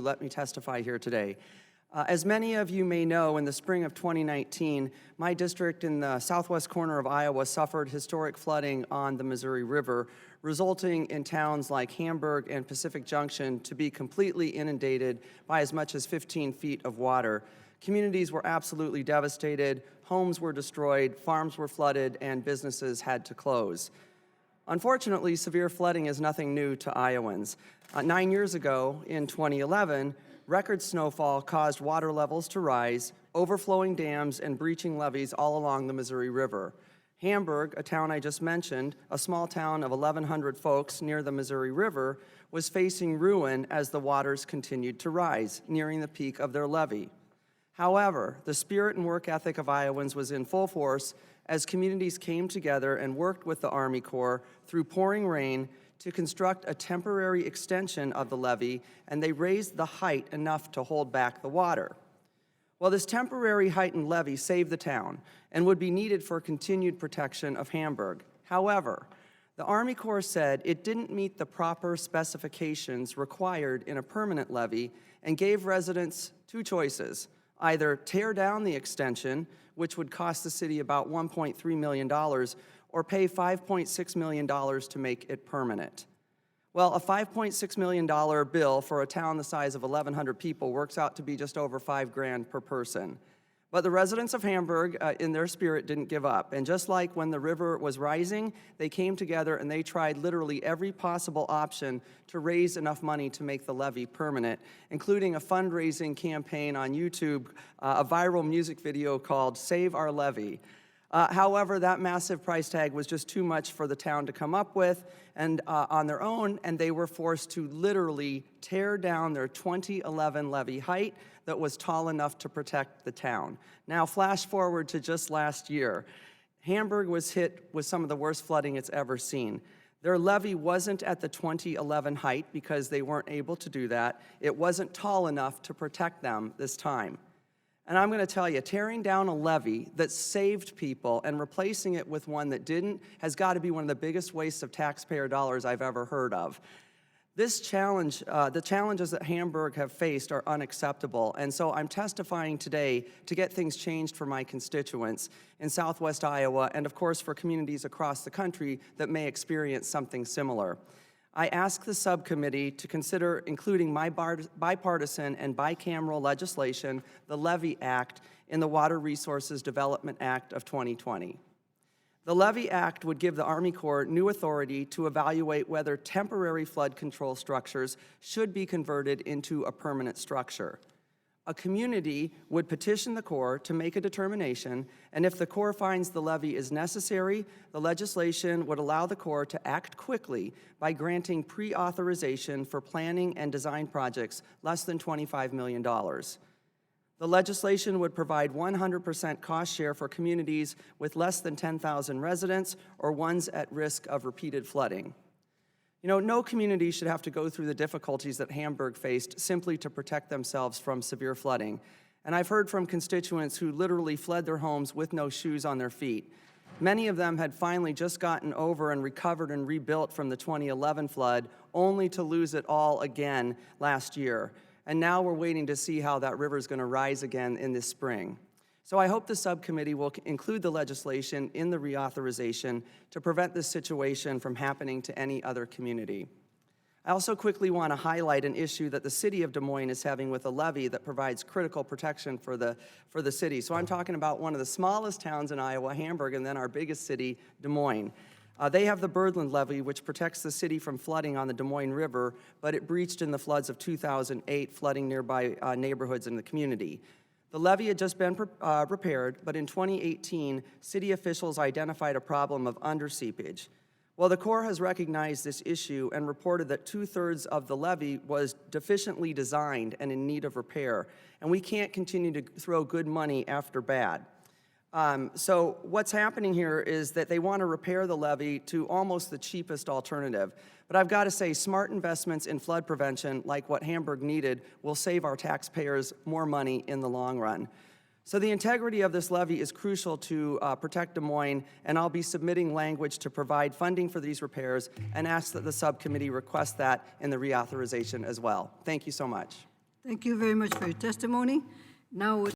Let me testify here today. As many of you may know, in the spring of 2019, my district in the southwest corner of Iowa suffered historic flooding on the Missouri River, resulting in towns like Hamburg and Pacific Junction to be completely inundated by as much as 15 feet of water. Communities were absolutely devastated, homes were destroyed, farms were flooded, and businesses had to close. Unfortunately, severe flooding is nothing new to Iowans. 9 years ago, in 2011, record snowfall caused water levels to rise, overflowing dams and breaching levees all along the Missouri River. Hamburg, a town I just mentioned, a small town of 1,100 folks near the Missouri River, was facing ruin as the waters continued to rise, nearing the peak of their levee. However, the spirit and work ethic of Iowans was in full force as communities came together and worked with the Army Corps through pouring rain to construct a temporary extension of the levee, and they raised the height enough to hold back the water. Well, this temporary heightened levee saved the town and would be needed for continued protection of Hamburg. However, the Army Corps said it didn't meet the proper specifications required in a permanent levee and gave residents two choices: either tear down the extension, which would cost the city about $1.3 million, or pay $5.6 million to make it permanent. Well, a $5.6 million bill for a town the size of 1,100 people works out to be just over $5,000 per person. But the residents of Hamburg, in their spirit, didn't give up. And just like when the river was rising, they came together and they tried literally every possible option to raise enough money to make the levee permanent, including a fundraising campaign on YouTube, a viral music video called Save Our Levee. However, that massive price tag was just too much for the town to come up with and on their own, and they were forced to literally tear down their 2011 levee height that was tall enough to protect the town. Now, flash forward to just last year. Hamburg was hit with some of the worst flooding it's ever seen. Their levee wasn't at the 2011 height because they weren't able to do that. It wasn't tall enough to protect them this time. And I'm going to tell you, tearing down a levee that saved people and replacing it with one that didn't has got to be one of the biggest wastes of taxpayer dollars I've ever heard of. This challenge, the challenges that Hamburg have faced are unacceptable, and so I'm testifying today to get things changed for my constituents in Southwest Iowa and, of course, for communities across the country that may experience something similar. I ask the subcommittee to consider including my bipartisan and bicameral legislation, the Levee Act, in the Water Resources Development Act of 2020. The Levee Act would give the Army Corps new authority to evaluate whether temporary flood control structures should be converted into a permanent structure. A community would petition the Corps to make a determination, and if the Corps finds the levee is necessary, the legislation would allow the Corps to act quickly by granting pre-authorization for planning and design projects less than $25 million. The legislation would provide 100% cost share for communities with less than 10,000 residents or ones at risk of repeated flooding. You know, no community should have to go through the difficulties that Hamburg faced simply to protect themselves from severe flooding. And I've heard from constituents who literally fled their homes with no shoes on their feet. Many of them had finally just gotten over and recovered and rebuilt from the 2011 flood, only to lose it all again last year. And now we're waiting to see how that river is going to rise again in this spring. So I hope the subcommittee will include the legislation in the reauthorization to prevent this situation from happening to any other community. I also quickly want to highlight an issue that the city of Des Moines is having with a levee that provides critical protection for the city. So I'm talking about one of the smallest towns in Iowa, Hamburg, and then our biggest city, Des Moines. They have the Birdland Levee, which protects the city from flooding on the Des Moines River, but it breached in the floods of 2008, flooding nearby neighborhoods in the community. The levee had just been repaired, but in 2018, city officials identified a problem of underseepage. Well, the Corps has recognized this issue and reported that 2/3 of the levee was deficiently designed and in need of repair, and we can't continue to throw good money after bad. So what's happening here is that they want to repair the levee to almost the cheapest alternative. But I've got to say, smart investments in flood prevention, like what Hamburg needed, will save our taxpayers more money in the long run. So the integrity of this levee is crucial to protect Des Moines, and I'll be submitting language to provide funding for these repairs and ask that the subcommittee request that in the reauthorization as well. Thank you so much. Thank you very much for your testimony. Now